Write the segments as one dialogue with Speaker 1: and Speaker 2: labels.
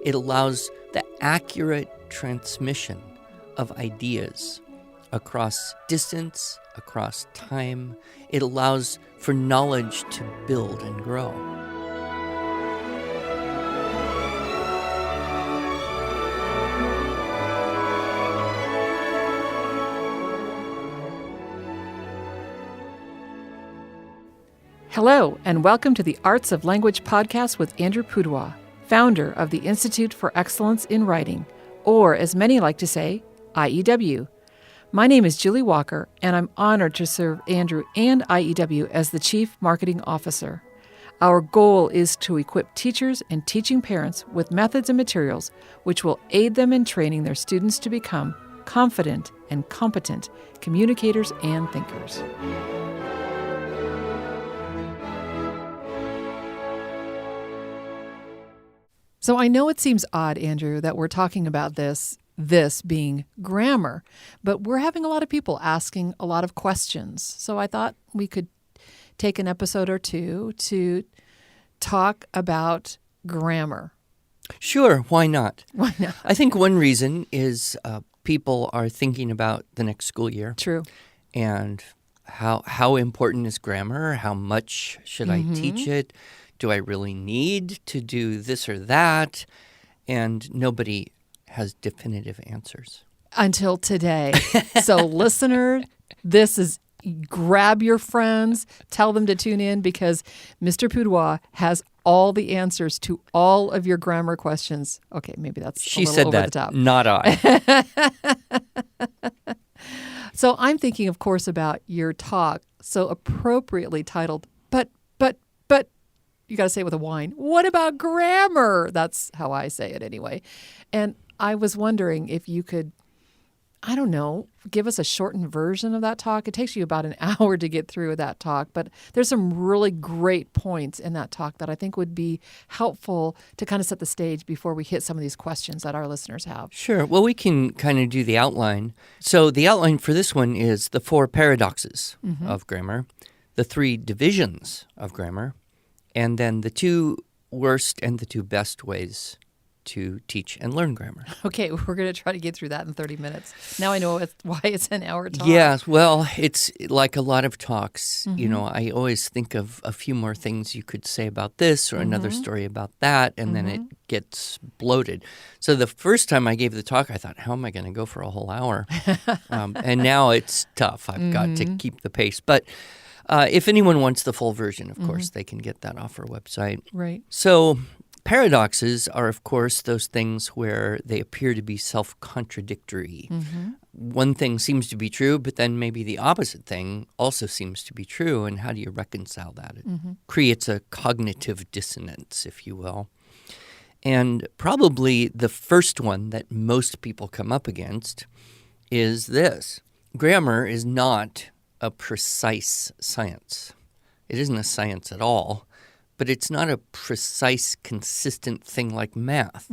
Speaker 1: It allows the accurate transmission of ideas across distance, across time. It allows for knowledge to build and grow.
Speaker 2: Hello, and welcome to the Arts of Language podcast with Andrew Pudewa, founder of the Institute for Excellence in Writing, or as many like to say, IEW. My name is Julie Walker, and I'm honored to serve Andrew and IEW as the Chief Marketing Officer. Our goal is to equip teachers and teaching parents with methods and materials which will aid them in training their students to become confident and competent communicators and thinkers. So I know it seems odd, Andrew, that we're talking about this being grammar, but we're having a lot of people asking a lot of questions. So I thought we could take an episode or two to talk about grammar.
Speaker 1: Sure, why not?
Speaker 2: Why not?
Speaker 1: I think one reason is people are thinking about the next school year.
Speaker 2: True.
Speaker 1: And how important is grammar? How much should I teach it? Do I really need to do this or that? And nobody has definitive answers.
Speaker 2: Until today. So listener, this is grab your friends, tell them to tune in because Mr. Pudewa has all the answers to all of your grammar questions. Okay, maybe that's
Speaker 1: She
Speaker 2: a little
Speaker 1: said
Speaker 2: over
Speaker 1: that,
Speaker 2: the top.
Speaker 1: not I.
Speaker 2: So I'm thinking, of course, about your talk, so appropriately titled, but, you got to say it with a whine. What about grammar? That's how I say it anyway. And I was wondering if you could, I don't know, give us a shortened version of that talk. It takes you about an hour to get through that talk, but there's some really great points in that talk that I think would be helpful to kind of set the stage before we hit some of these questions that our listeners have.
Speaker 1: Sure. Well, we can kind of do the outline. So the outline for this one is the 4 paradoxes of grammar, the 3 divisions of grammar, and then the 2 worst and the 2 best ways to teach and learn grammar.
Speaker 2: Okay, we're going to try to get through that in 30 minutes. Now I know why it's an hour talk.
Speaker 1: Yes, well, it's like a lot of talks. You know, I always think of a few more things you could say about this or another story about that, and then it gets bloated. So the first time I gave the talk, I thought, how am I going to go for a whole hour? And now it's tough. I've got to keep the pace. But if anyone wants the full version, of course, they can get that off our website.
Speaker 2: Right.
Speaker 1: So paradoxes are, of course, those things where they appear to be self-contradictory. One thing seems to be true, but then maybe the opposite thing also seems to be true. And how do you reconcile that? It creates a cognitive dissonance, if you will. And probably the first one that most people come up against is this. Grammar is not a precise science. It isn't a science at all. But it's not a precise, consistent thing like math.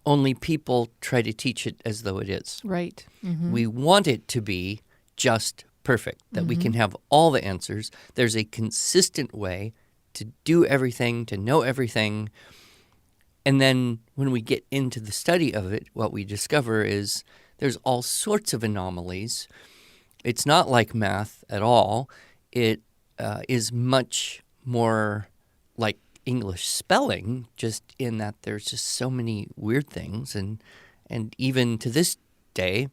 Speaker 1: Only people try to teach it as though it is.
Speaker 2: Right.
Speaker 1: We want it to be just perfect, that we can have all the answers. There's a consistent way to do everything, to know everything. And then when we get into the study of it, what we discover is there's all sorts of anomalies. It's not like math at all. It is much more like English spelling, just in that there's just so many weird things. And even to this day,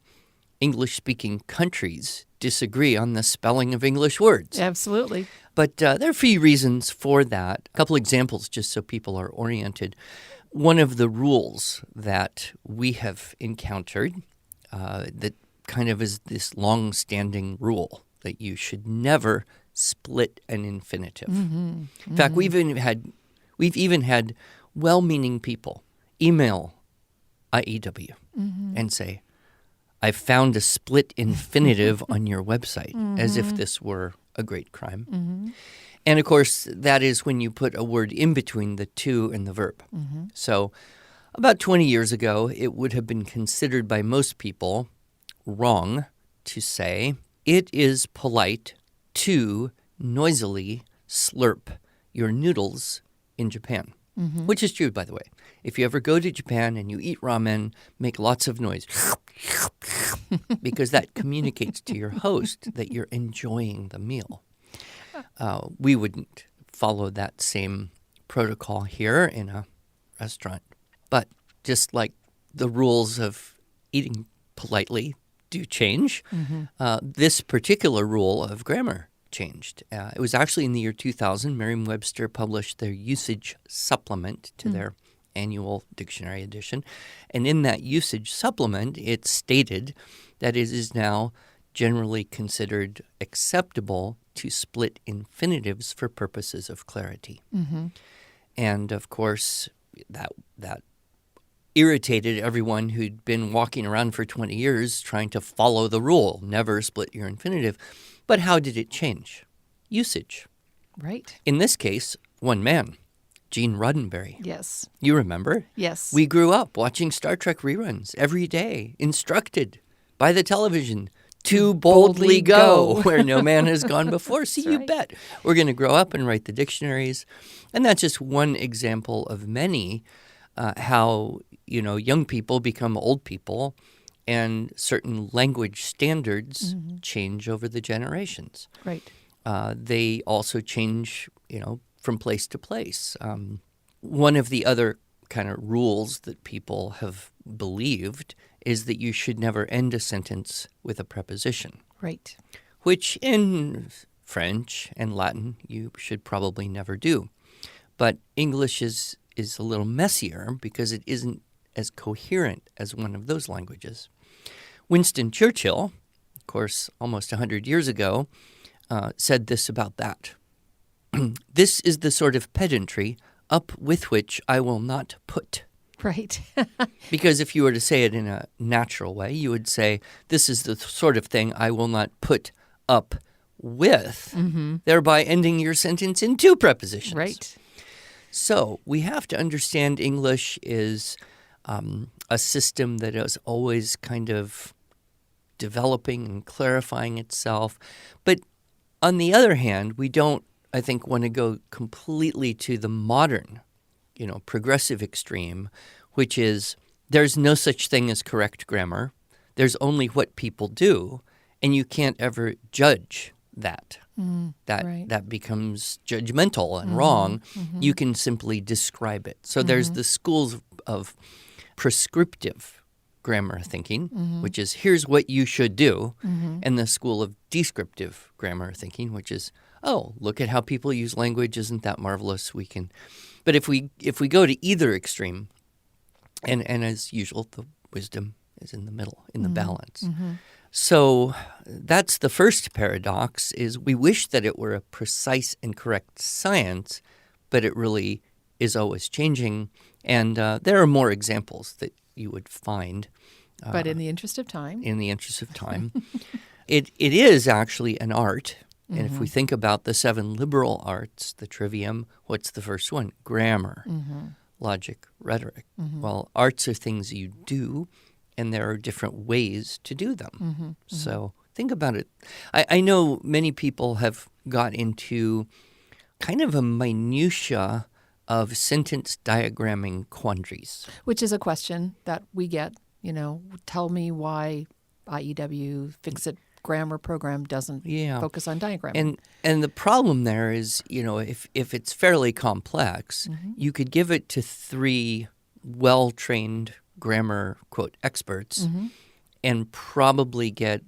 Speaker 1: English-speaking countries disagree on the spelling of English words.
Speaker 2: Absolutely.
Speaker 1: But there are a few reasons for that. A couple examples just so people are oriented. One of the rules that we have encountered that kind of is this long-standing rule that you should never split an infinitive. In fact, we've even had well-meaning people email IEW and say, "I've found a split infinitive on your website," as if this were a great crime. And of course, that is when you put a word in between the to and the verb. So about 20 years ago, it would have been considered by most people wrong to say, "It is polite to noisily slurp your noodles in Japan." which is true, by the way. If you ever go to Japan and you eat ramen, make lots of noise because that communicates to your host that you're enjoying the meal. We wouldn't follow that same protocol here in a restaurant. But just like the rules of eating politely do change, this particular rule of grammar changed. It was actually in the year 2000, Merriam-Webster published their usage supplement to their annual dictionary edition. And in that usage supplement, it stated that it is now generally considered acceptable to split infinitives for purposes of clarity. And of course, that irritated everyone who'd been walking around for 20 years trying to follow the rule, never split your infinitive. But how did it change? Usage.
Speaker 2: Right.
Speaker 1: In this case, one man, Gene Roddenberry.
Speaker 2: Yes.
Speaker 1: You remember?
Speaker 2: Yes.
Speaker 1: We grew up watching Star Trek reruns every day, instructed by the television to boldly go where no man has gone before. See, you bet. We're going to grow up and write the dictionaries. And that's just one example of many how, young people become old people and certain language standards change over the generations.
Speaker 2: Right.
Speaker 1: They also change, from place to place. One of the other kind of rules that people have believed is that you should never end a sentence with a preposition.
Speaker 2: Right.
Speaker 1: Which in French and Latin you should probably never do. But English is a little messier because it isn't as coherent as one of those languages. Winston Churchill, of course, almost 100 years ago, said this about that. This is the sort of pedantry up with which I will not put.
Speaker 2: Right.
Speaker 1: Because if you were to say it in a natural way, you would say, this is the sort of thing I will not put up with, thereby ending your sentence in two prepositions.
Speaker 2: Right.
Speaker 1: So we have to understand English is a system that is always kind of developing and clarifying itself. But on the other hand, we don't, I think, want to go completely to the modern, progressive extreme, which is there's no such thing as correct grammar. There's only what people do, and you can't ever judge that. That becomes judgmental and wrong. You can simply describe it. So there's the schools of prescriptive grammar thinking, which is here's what you should do, and the school of descriptive grammar thinking, which is, oh, look at how people use language. Isn't that marvelous? We can. But if we go to either extreme, and as usual, the wisdom is in the middle, in the balance. So that's the first paradox, is we wish that it were a precise and correct science, but it really is always changing. And there are more examples that you would find.
Speaker 2: But in the interest of time.
Speaker 1: It is actually an art. And if we think about the 7 liberal arts, the trivium, what's the first one? Grammar, logic, rhetoric. Well, arts are things you do, and there are different ways to do them. So think about it. I know many people have got into kind of a minutia of sentence diagramming quandaries.
Speaker 2: Which is a question that we get, tell me why IEW Fix-It grammar program doesn't focus on diagramming.
Speaker 1: And the problem there is, if it's fairly complex, you could give it to 3 well-trained grammar, quote, experts and probably get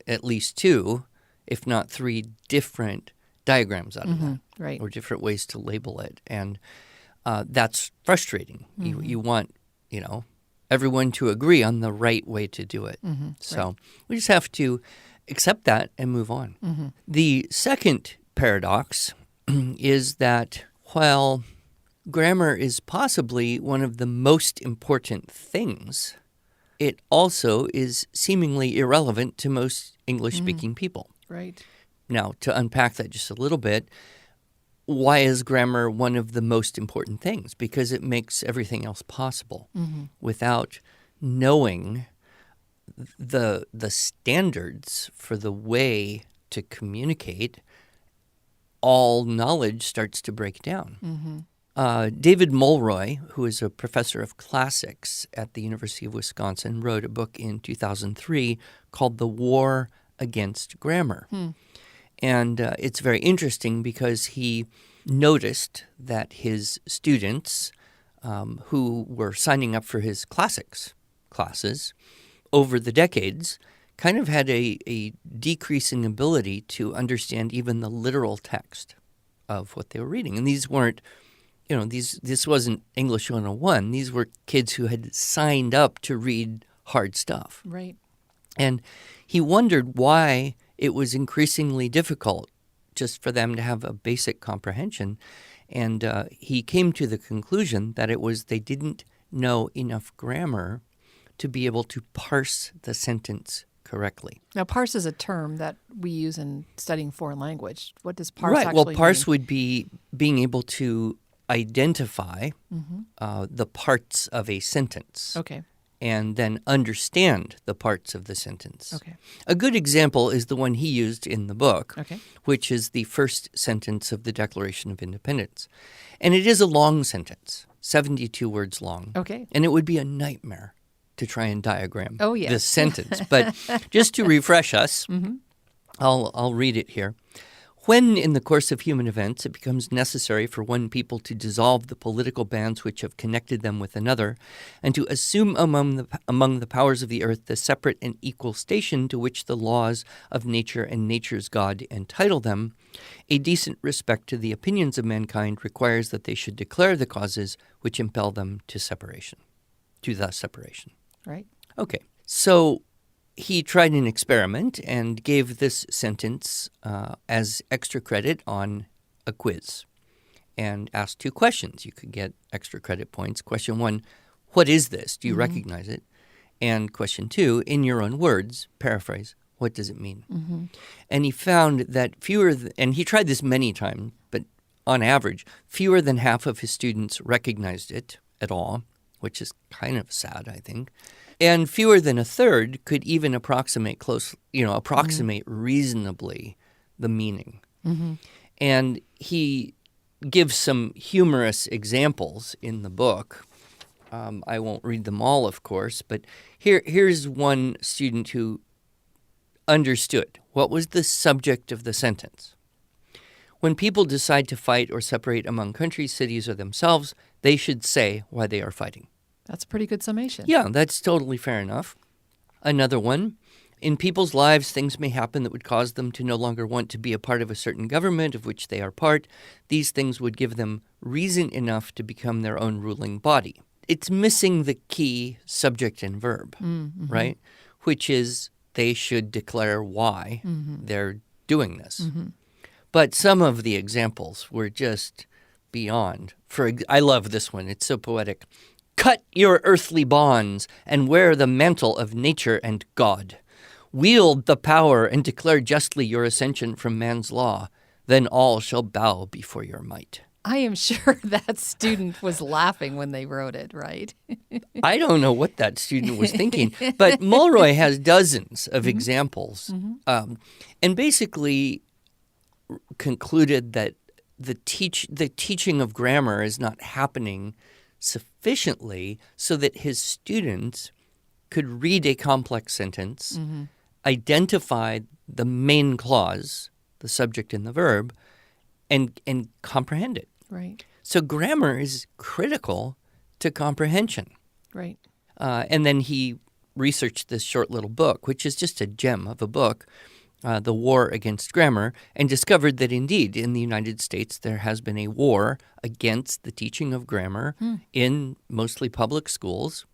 Speaker 1: at least 2, if not 3, different diagrams out of that.
Speaker 2: Right.
Speaker 1: Or different ways to label it. And that's frustrating. You want, everyone to agree on the right way to do it. So we just have to accept that and move on. The second paradox is that while grammar is possibly one of the most important things, it also is seemingly irrelevant to most English-speaking people.
Speaker 2: Right.
Speaker 1: Now, to unpack that just a little bit, why is grammar one of the most important things? Because it makes everything else possible. Without knowing the standards for the way to communicate, all knowledge starts to break down. David Mulroy, who is a professor of classics at the University of Wisconsin, wrote a book in 2003 called The War Against Grammar. And it's very interesting because he noticed that his students who were signing up for his classics classes over the decades kind of had a decreasing ability to understand even the literal text of what they were reading. And these weren't, this wasn't English 101. These were kids who had signed up to read hard stuff.
Speaker 2: Right.
Speaker 1: And he wondered why it was increasingly difficult just for them to have a basic comprehension. And he came to the conclusion that it was they didn't know enough grammar to be able to parse the sentence correctly.
Speaker 2: Now, parse is a term that we use in studying foreign language. What does parse
Speaker 1: Right.
Speaker 2: actually
Speaker 1: Well, parse
Speaker 2: mean?
Speaker 1: would be being able to identify the parts of a sentence.
Speaker 2: Okay.
Speaker 1: And then understand the parts of the sentence.
Speaker 2: Okay.
Speaker 1: A good example is the one he used in the book,
Speaker 2: Okay.
Speaker 1: which is the first sentence of the Declaration of Independence. And it is a long sentence, 72 words long.
Speaker 2: Okay.
Speaker 1: And it would be a nightmare to try and diagram
Speaker 2: Oh, yes.
Speaker 1: this sentence. But just to refresh us, I'll read it here. When, in the course of human events, it becomes necessary for one people to dissolve the political bands which have connected them with another, and to assume among the powers of the earth the separate and equal station to which the laws of nature and nature's God entitle them, a decent respect to the opinions of mankind requires that they should declare the causes which impel them to separation, to the separation.
Speaker 2: Right.
Speaker 1: Okay, so he tried an experiment and gave this sentence as extra credit on a quiz and asked 2 questions. You could get extra credit points. Question 1, what is this? Do you recognize it? And question 2, in your own words, paraphrase, what does it mean? And he found that and he tried this many times, but on average, fewer than half of his students recognized it at all, which is kind of sad, I think. And fewer than a third could even approximate reasonably the meaning. And he gives some humorous examples in the book. I won't read them all, of course, but here's one student who understood what was the subject of the sentence. When people decide to fight or separate among countries, cities, or themselves, they should say why they are fighting.
Speaker 2: That's a pretty good summation.
Speaker 1: Yeah, that's totally fair enough. Another one. In people's lives, things may happen that would cause them to no longer want to be a part of a certain government of which they are part. These things would give them reason enough to become their own ruling body. It's missing the key subject and verb, right? Which is they should declare why they're doing this. But some of the examples were just beyond. I love this one. It's so poetic. Cut your earthly bonds and wear the mantle of nature and God. Wield the power and declare justly your ascension from man's law. Then all shall bow before your might.
Speaker 2: I am sure that student was laughing when they wrote it, right?
Speaker 1: I don't know what that student was thinking, but Mulroy has dozens of examples and basically concluded that the teaching of grammar is not happening sufficiently so that his students could read a complex sentence, identify the main clause, the subject and the verb, and comprehend it.
Speaker 2: Right.
Speaker 1: So grammar is critical to comprehension.
Speaker 2: Right.
Speaker 1: And then he researched this short little book, which is just a gem of a book, The War Against Grammar, and discovered that indeed in the United States there has been a war against the teaching of grammar in mostly public schools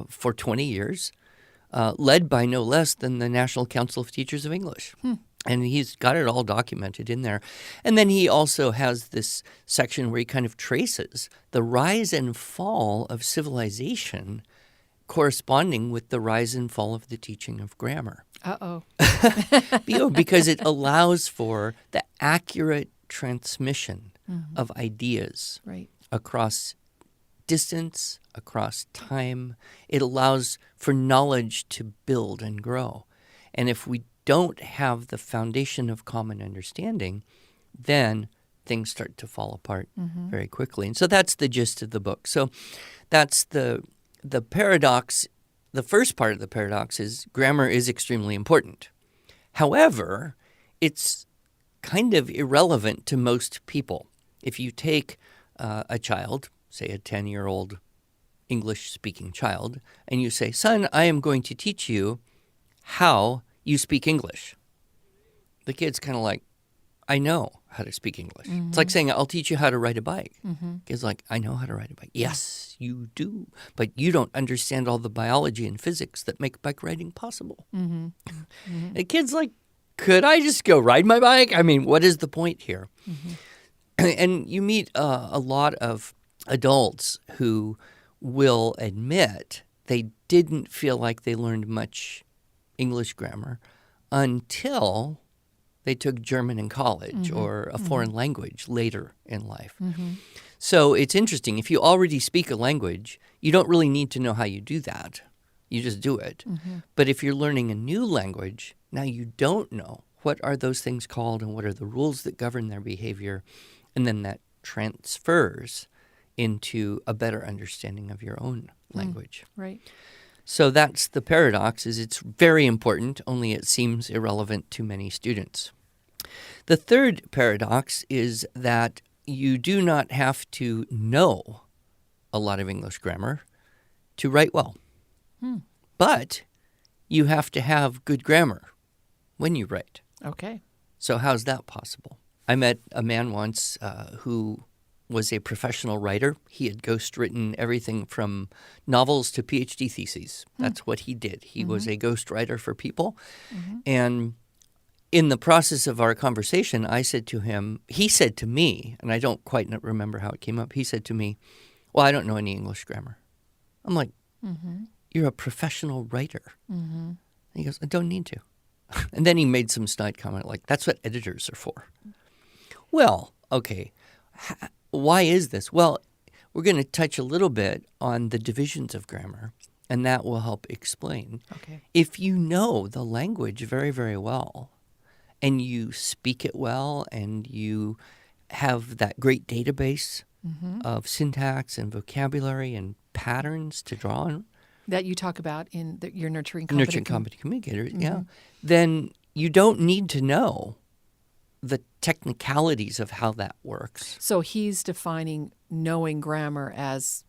Speaker 1: for 20 years, led by no less than the National Council of Teachers of English. And he's got it all documented in there. And then he also has this section where he kind of traces the rise and fall of civilization corresponding with the rise and fall of the teaching of grammar.
Speaker 2: Uh-oh.
Speaker 1: Because it allows for the accurate transmission of ideas across distance, across time. It allows for knowledge to build and grow. And if we don't have the foundation of common understanding, then things start to fall apart very quickly. And so that's the gist of the book. So that's the paradox. The first part of the paradox is grammar is extremely important. However, it's kind of irrelevant to most people. If you take a child, say a 10-year-old English-speaking child, and you say, son, I am going to teach you how you speak English. The kid's kind of like, I know how to speak English. It's like saying, I'll teach you how to ride a bike. Kid's like, I know how to ride a bike. Yes, you do. But you don't understand all the biology and physics that make bike riding possible. The kid's like, could I just go ride my bike? I mean, what is the point here? And you meet a lot of adults who will admit they didn't feel like they learned much English grammar until they took German in college or a foreign language later in life. So it's interesting. If you already speak a language, you don't really need to know how you do that. You just do it. But if you're learning a new language, now you don't know what are those things called and what are the rules that govern their behavior, and then that transfers into a better understanding of your own language.
Speaker 2: Right.
Speaker 1: So that's the paradox, is it's very important, only it seems irrelevant to many students. The third paradox is that you do not have to know a lot of English grammar to write well. But you have to have good grammar when you write.
Speaker 2: Okay.
Speaker 1: So how's that possible? I met a man once who was a professional writer. He had ghostwritten everything from novels to PhD theses. That's what he did. He was a ghostwriter for people. And in the process of our conversation, I said to him, he said to me, and I don't quite remember how it came up, he said to me, well, I don't know any English grammar. I'm like, you're a professional writer. And he goes, I don't need to. And then he made some snide comment like, that's what editors are for. Well, okay, why is this? Well, we're going to touch a little bit on the divisions of grammar, and that will help explain.
Speaker 2: Okay.
Speaker 1: If you know the language very, very well, and you speak it well, and you have that great database of syntax and vocabulary and patterns to draw on,
Speaker 2: That you talk about in your nurturing
Speaker 1: competent communicators, then you don't need to know the technicalities of how that works.
Speaker 2: So he's defining knowing grammar as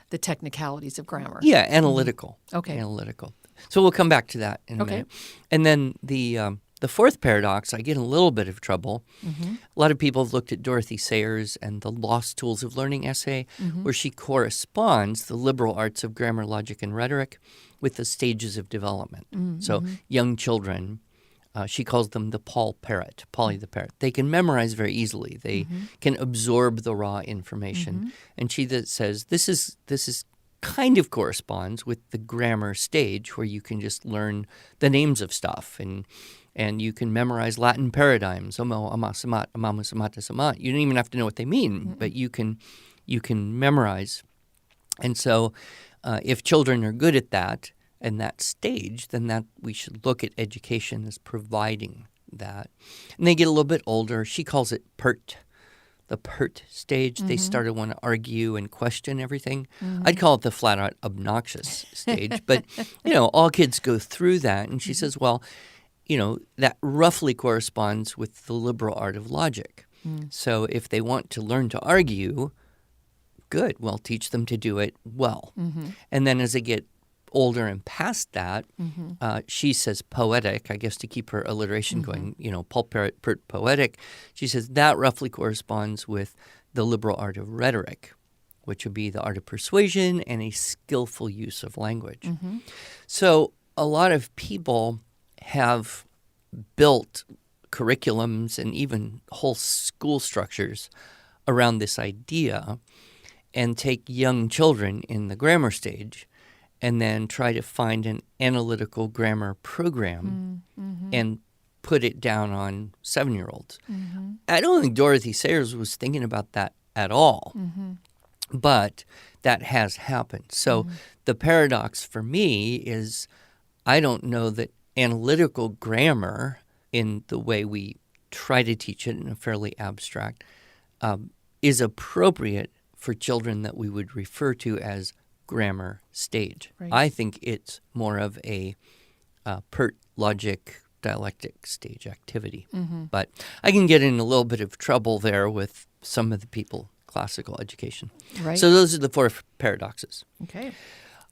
Speaker 2: the technicalities of grammar.
Speaker 1: Yeah, analytical.
Speaker 2: Okay.
Speaker 1: Analytical. So we'll come back to that in a minute. And then the fourth paradox, I get in a little bit of trouble. A lot of people have looked at Dorothy Sayers and the Lost Tools of Learning essay, where she corresponds the liberal arts of grammar, logic, and rhetoric with the stages of development. So young children, she calls them the Polly the parrot. They can memorize very easily. They can absorb the raw information. And she says this is kind of corresponds with the grammar stage, where you can just learn the names of stuff and you can memorize Latin paradigms. Omo, ama, samat, amamu, samata, samat. You don't even have to know what they mean, but you can memorize. And so if children are good at that and that stage, then that we should look at education as providing that. And they get a little bit older. She calls it PERT, the PERT stage. They start to want to argue and question everything. I'd call it the flat-out obnoxious stage. But, all kids go through that. And she says, well, that roughly corresponds with the liberal art of logic. So if they want to learn to argue, good. Well, teach them to do it well. And then as they get older and past that, she says poetic, I guess to keep her alliteration going, pulpit, poetic. She says that roughly corresponds with the liberal art of rhetoric, which would be the art of persuasion and a skillful use of language. So a lot of people have built curriculums and even whole school structures around this idea and take young children in the grammar stage and then try to find an analytical grammar program and put it down on 7-year-olds. I don't think Dorothy Sayers was thinking about that at all, but that has happened. So the paradox for me is I don't know that analytical grammar in the way we try to teach it in a fairly abstract is appropriate for children that we would refer to as grammar stage.
Speaker 2: Right.
Speaker 1: I think it's more of a pert logic dialectic stage activity. But I can get in a little bit of trouble there with some of the people classical education.
Speaker 2: Right.
Speaker 1: So those are the 4 paradoxes.
Speaker 2: Okay.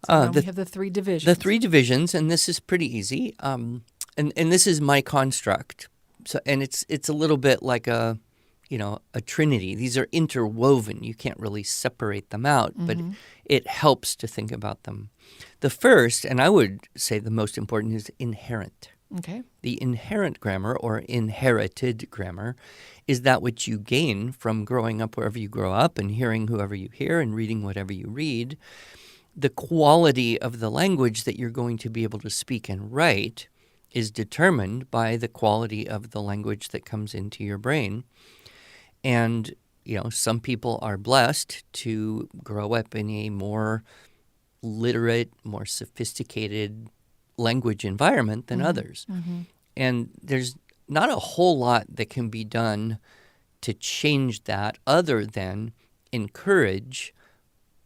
Speaker 2: So now we have the 3 divisions.
Speaker 1: The 3 divisions, and this is pretty easy. And this is my construct. So, and it's a little bit like a trinity. These are interwoven. You can't really separate them out, but it helps to think about them. The first, and I would say the most important, is inherent.
Speaker 2: Okay.
Speaker 1: The inherent grammar, or inherited grammar, is that which you gain from growing up wherever you grow up and hearing whoever you hear and reading whatever you read. The quality of the language that you're going to be able to speak and write is determined by the quality of the language that comes into your brain. And, some people are blessed to grow up in a more literate, more sophisticated language environment than others. And there's not a whole lot that can be done to change that other than encourage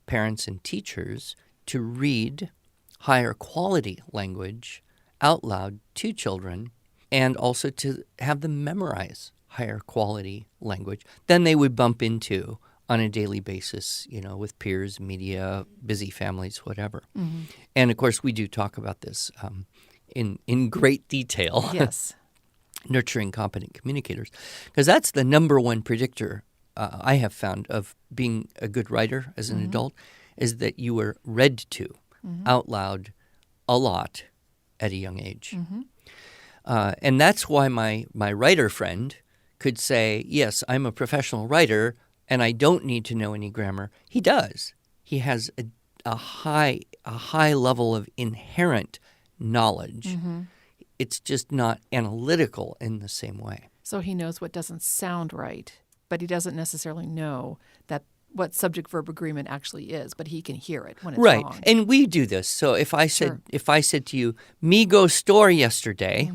Speaker 1: parents and teachers to read higher quality language out loud to children, and also to have them memorize higher quality language than they would bump into on a daily basis, with peers, media, busy families, whatever. And of course, we do talk about this in great detail.
Speaker 2: Yes.
Speaker 1: Nurturing competent communicators, because that's the number one predictor I have found of being a good writer as an adult, is that you were read to out loud a lot at a young age. And that's why my writer friend could say, yes, I'm a professional writer and I don't need to know any grammar. He does. He has a high level of inherent knowledge. It's just not analytical in the same way.
Speaker 2: So he knows what doesn't sound right, but he doesn't necessarily know what subject-verb agreement actually is, but he can hear it when it's
Speaker 1: right.
Speaker 2: wrong.
Speaker 1: And we do this. So if I said to you, "Me go store yesterday,"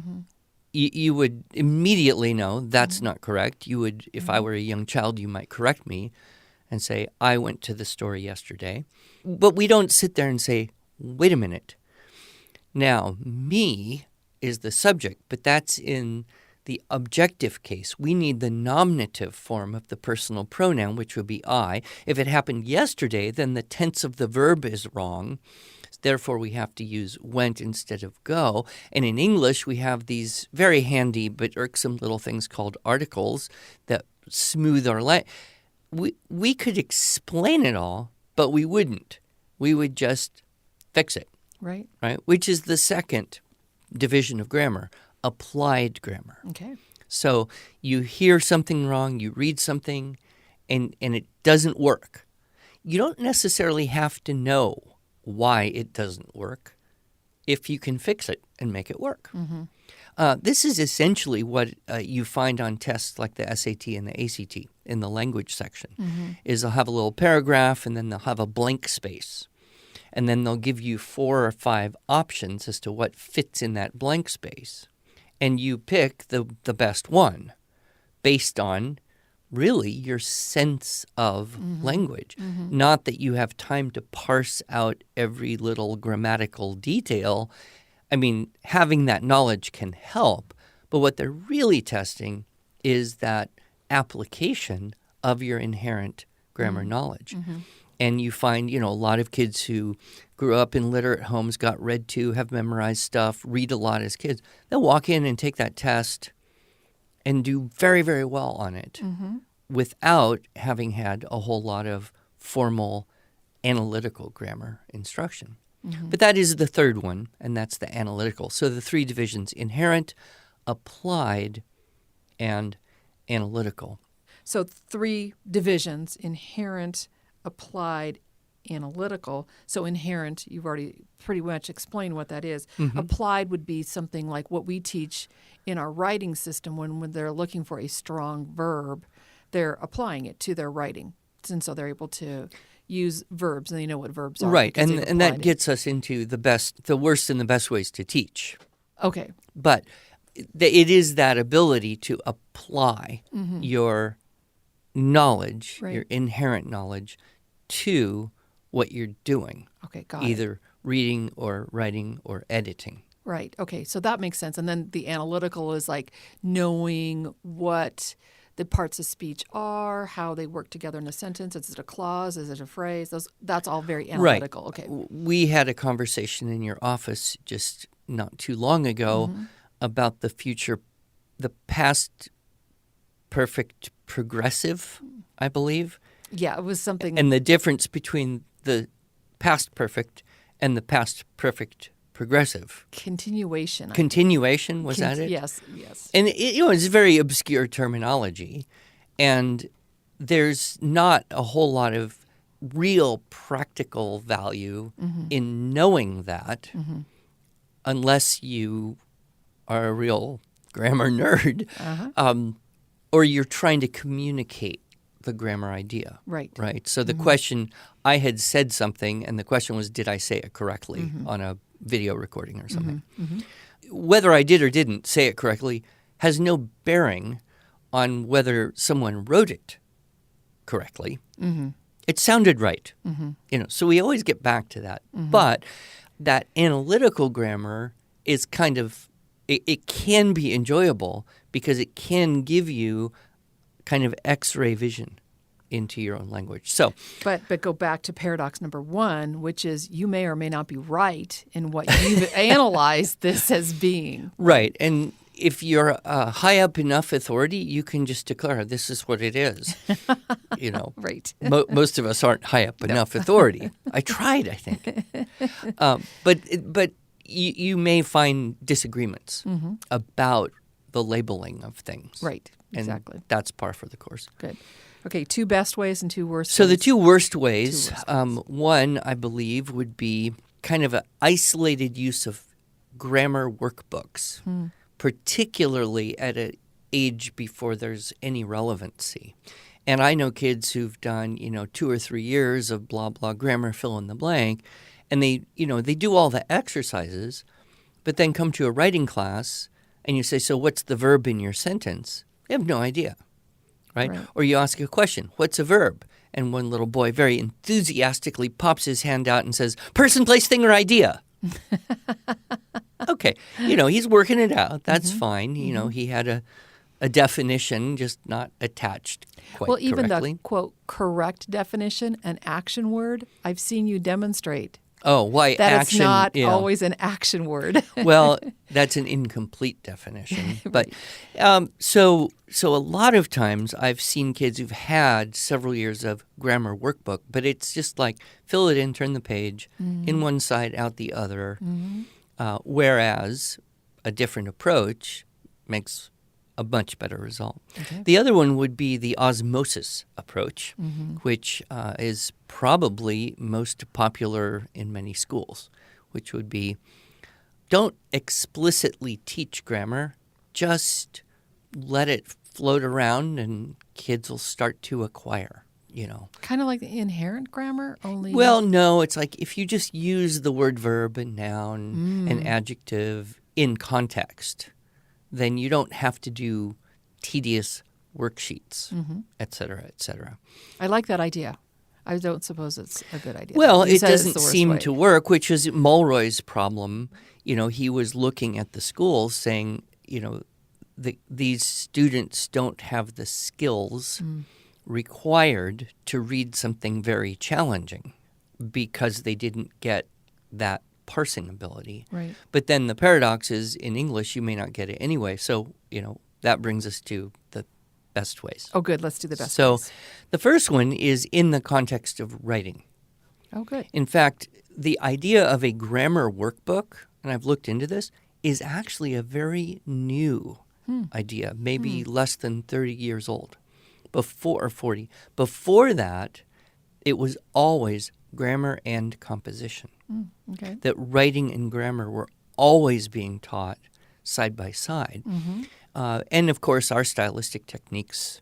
Speaker 1: you would immediately know that's not correct. You would, if I were a young child, you might correct me and say, "I went to the store yesterday." But we don't sit there and say, "Wait a minute. Now, me is the subject," but that's in the objective case. We need the nominative form of the personal pronoun, which would be I. If it happened yesterday, then the tense of the verb is wrong. Therefore, we have to use went instead of go. And in English, we have these very handy but irksome little things called articles that smooth our language. We could explain it all, but we wouldn't. We would just fix it.
Speaker 2: Right.
Speaker 1: Right? Which is the second division of grammar, applied grammar.
Speaker 2: Okay.
Speaker 1: So you hear something wrong, you read something, and it doesn't work. You don't necessarily have to know why it doesn't work if you can fix it and make it work. This is essentially what you find on tests like the SAT and the ACT in the language section, is they'll have a little paragraph and then they'll have a blank space. And then they'll give you 4 or 5 options as to what fits in that blank space. And you pick the best one based on really your sense of language. Not that you have time to parse out every little grammatical detail. I mean, having that knowledge can help, but what they're really testing is that application of your inherent grammar knowledge. And you find, a lot of kids who grew up in literate homes, got read to, have memorized stuff, read a lot as kids. They'll walk in and take that test and do very, very well on it without having had a whole lot of formal analytical grammar instruction. But that is the third one, and that's the analytical. So the 3 divisions: inherent, applied, and analytical.
Speaker 2: So 3 divisions: inherent, applied, analytical. So inherent, you've already pretty much explained what that is. Applied would be something like what we teach in our writing system when they're looking for a strong verb. They're applying it to their writing. And so they're able to use verbs, and they know what verbs are.
Speaker 1: Right, and that gets us into the worst and the best ways to teach.
Speaker 2: Okay.
Speaker 1: But it is that ability to apply your knowledge,
Speaker 2: Right.
Speaker 1: your inherent knowledge, to what you're doing,
Speaker 2: Okay, got it.
Speaker 1: either reading or writing or editing.
Speaker 2: Right. Okay. So that makes sense. And then the analytical is like knowing what the parts of speech are, how they work together in a sentence. Is it a clause? Is it a phrase? That's all very analytical.
Speaker 1: Right.
Speaker 2: Okay.
Speaker 1: We had a conversation in your office just not too long ago about the past perfect progressive, I believe,
Speaker 2: Yeah, it was something.
Speaker 1: and the difference between the past perfect and the past perfect progressive.
Speaker 2: Continuation.
Speaker 1: Continuation, was that it?
Speaker 2: Yes, yes.
Speaker 1: And it's very obscure terminology, and there's not a whole lot of real practical value in knowing that unless you are a real grammar nerd, or you're trying to communicate the grammar idea.
Speaker 2: Right.
Speaker 1: Right. So the question, I had said something, and the question was, did I say it correctly on a video recording or something? Whether I did or didn't say it correctly has no bearing on whether someone wrote it correctly. It sounded right. So we always get back to that. But that analytical grammar is kind of, it can be enjoyable because it can give you kind of X-ray vision into your own language. So,
Speaker 2: but go back to paradox number 1, which is you may or may not be right in what you've analyzed this as being.
Speaker 1: right. And if you're high up enough authority, you can just declare this is what it is.
Speaker 2: Right.
Speaker 1: Most of us aren't high up enough authority. I tried, I think. But you may find disagreements about the labeling of things.
Speaker 2: Right.
Speaker 1: And
Speaker 2: Exactly.
Speaker 1: that's par for the course.
Speaker 2: Good. Okay, 2 best ways and 2 worst
Speaker 1: So
Speaker 2: ways.
Speaker 1: the 2 worst ways, one, I believe, would be kind of an isolated use of grammar workbooks, particularly at an age before there's any relevancy. And I know kids who've done, 2 or 3 years of blah, blah, grammar, fill in the blank, and they do all the exercises, but then come to a writing class and you say, so what's the verb in your sentence? They have no idea. Right? Or you ask a question, what's a verb? And one little boy very enthusiastically pops his hand out and says, person, place, thing, or idea. Okay. He's working it out. That's fine. He had a definition, just not attached quite
Speaker 2: Well, even
Speaker 1: correctly.
Speaker 2: the, quote, correct definition, an action word, I've seen you demonstrate.
Speaker 1: Oh, why
Speaker 2: That
Speaker 1: action?
Speaker 2: it's not
Speaker 1: yeah.
Speaker 2: always an action word.
Speaker 1: Well, that's an incomplete definition. But so a lot of times I've seen kids who've had several years of grammar workbook, but it's just like fill it in, turn the page, in one side, out the other. Whereas a different approach makes a much better result.
Speaker 2: Okay.
Speaker 1: The other one would be the osmosis approach, which is probably most popular in many schools, which would be don't explicitly teach grammar, just let it float around and kids will start to acquire,
Speaker 2: Kind of like the inherent grammar, only.
Speaker 1: Well, no, it's like if you just use the word verb and noun and adjective in context, then you don't have to do tedious worksheets, et cetera, et cetera.
Speaker 2: I like that idea. I don't suppose it's a good idea.
Speaker 1: Well,
Speaker 2: You
Speaker 1: it
Speaker 2: said it's the
Speaker 1: doesn't
Speaker 2: worst
Speaker 1: seem
Speaker 2: way.
Speaker 1: to work, which is Mulroy's problem. He was looking at the schools saying, these students don't have the skills required to read something very challenging because they didn't get that parsing ability.
Speaker 2: Right.
Speaker 1: But then the paradox is in English, you may not get it anyway. So, that brings us to the best ways.
Speaker 2: Oh, good. Let's do the best
Speaker 1: So
Speaker 2: ways.
Speaker 1: the first one is in the context of writing.
Speaker 2: Oh, good.
Speaker 1: In fact, the idea of a grammar workbook, and I've looked into this, is actually a very new idea, maybe less than 30 years old, or 40. Before that, it was always grammar and composition.
Speaker 2: Okay.
Speaker 1: That writing and grammar were always being taught side by side. And, of course, our stylistic techniques,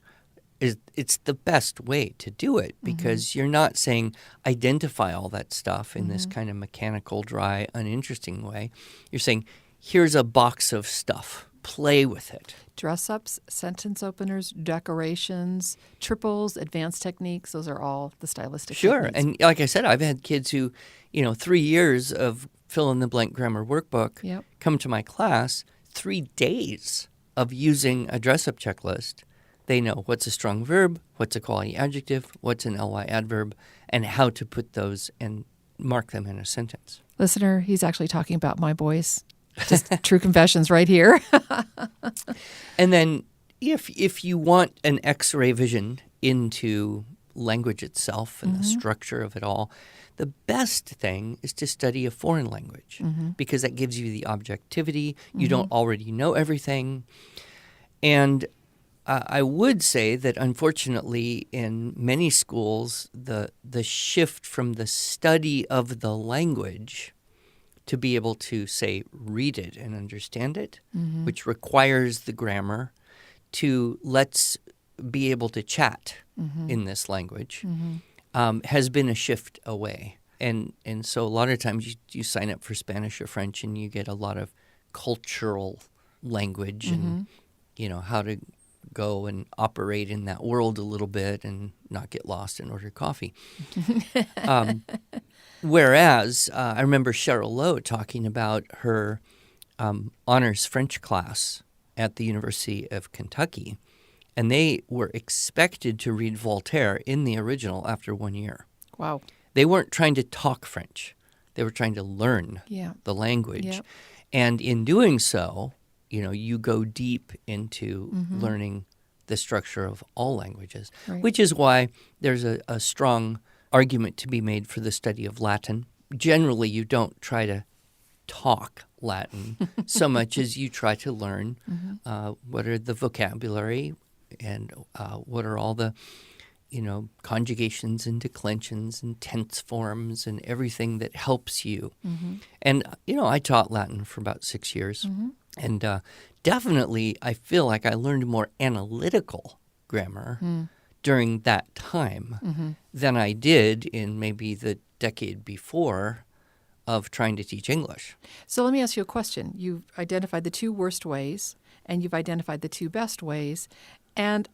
Speaker 1: it's the best way to do it because you're not saying identify all that stuff in this kind of mechanical, dry, uninteresting way. You're saying, here's a box of stuff. play with it.
Speaker 2: Dress-ups, sentence openers, decorations, triples, advanced techniques, those are all the stylistic
Speaker 1: Sure.
Speaker 2: techniques.
Speaker 1: And like I said, I've had kids who, 3 years of fill-in-the-blank grammar workbook
Speaker 2: Yep.
Speaker 1: come to my class, 3 days of using a dress-up checklist. They know what's a strong verb, what's a quality adjective, what's an ly adverb, and how to put those and mark them in a sentence.
Speaker 2: Listener, he's actually talking about my boys. Just true confessions right here.
Speaker 1: And then if you want an X-ray vision into language itself and the structure of it all, the best thing is to study a foreign language because that gives you the objectivity. You don't already know everything. And I would say that unfortunately in many schools, the shift from the study of the language to be able to, say, read it and understand it, which requires the grammar, to let's be able to chat in this language, has been a shift away. And so a lot of times you sign up for Spanish or French and you get a lot of cultural language and, how to go and operate in that world a little bit and not get lost and order coffee. Whereas I remember Cheryl Lowe talking about her honors French class at the University of Kentucky, and they were expected to read Voltaire in the original after 1 year.
Speaker 2: Wow.
Speaker 1: They weren't trying to talk French. They were trying to learn the language.
Speaker 2: Yep.
Speaker 1: And in doing so, you go deep into learning the structure of all languages, which is why there's a strong argument to be made for the study of Latin. Generally, you don't try to talk Latin so much as you try to learn what are the vocabulary and what are all the conjugations and declensions and tense forms and everything that helps you. And, I taught Latin for about 6 years. And definitely I feel like I learned more analytical grammar during that time than I did in maybe the decade before of trying to teach English.
Speaker 2: So let me ask you a question. You've identified the 2 worst ways, and you've identified the 2 best ways. And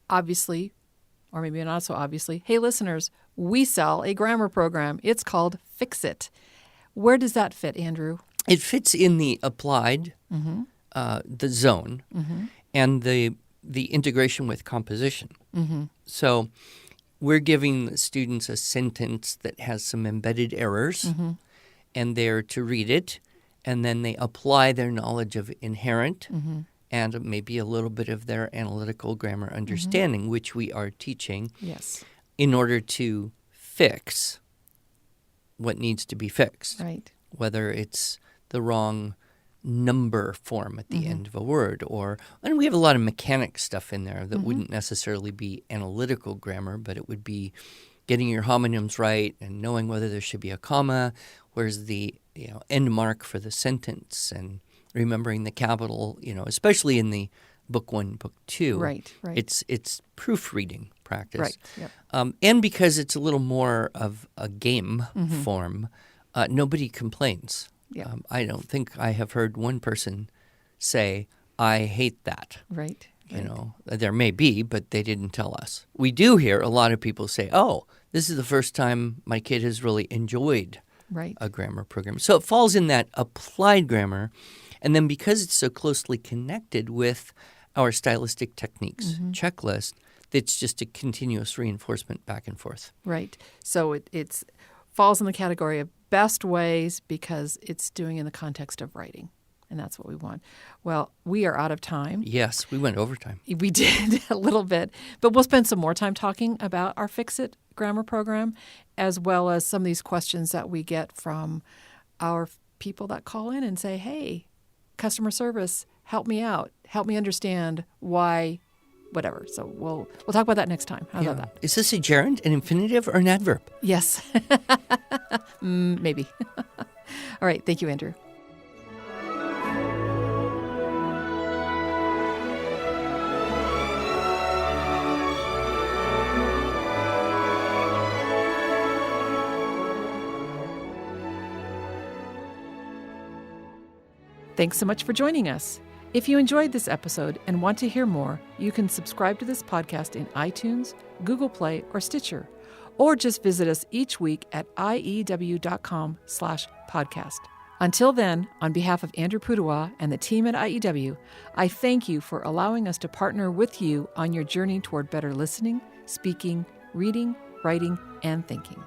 Speaker 2: obviously, or maybe not so obviously, hey, listeners, we sell a grammar program. It's called Fix It. Where does that fit, Andrew?
Speaker 1: It fits in the applied, the zone, and the integration with composition. So we're giving the students a sentence that has some embedded errors, and they're to read it, and then they apply their knowledge of inherent and maybe a little bit of their analytical grammar understanding, which we are teaching in order to fix what needs to be fixed.
Speaker 2: Right.
Speaker 1: Whether it's the wrong number form at the end of a word, and we have a lot of mechanic stuff in there that wouldn't necessarily be analytical grammar, but it would be getting your homonyms right and knowing whether there should be a comma, where's the end mark for the sentence, and remembering the capital, especially in the book 1, book 2.
Speaker 2: Right.
Speaker 1: It's proofreading practice.
Speaker 2: Right. Yep.
Speaker 1: And because it's a little more of a game form, nobody complains.
Speaker 2: Yeah.
Speaker 1: I don't think I have heard one person say, I hate that.
Speaker 2: Right.
Speaker 1: There may be, but they didn't tell us. We do hear a lot of people say, oh, this is the first time my kid has really enjoyed a grammar program. So it falls in that applied grammar. And then because it's so closely connected with our stylistic techniques checklist, it's just a continuous reinforcement back and forth.
Speaker 2: Right. So it's falls in the category of best ways because it's doing in the context of writing. And that's what we want. Well, we are out of time.
Speaker 1: Yes, we went overtime.
Speaker 2: We did a little bit. But we'll spend some more time talking about our Fix It grammar program, as well as some of these questions that we get from our people that call in and say, hey, customer service, help me out. Help me understand why, whatever. So we'll talk about that next time. How about that?
Speaker 1: Is this a gerund, an infinitive, or an adverb?
Speaker 2: Yes. Maybe. All right. Thank you, Andrew. Thanks so much for joining us. If you enjoyed this episode and want to hear more, you can subscribe to this podcast in iTunes, Google Play, or Stitcher, or just visit us each week at iew.com/podcast. Until then, on behalf of Andrew Pudewa and the team at IEW, I thank you for allowing us to partner with you on your journey toward better listening, speaking, reading, writing, and thinking.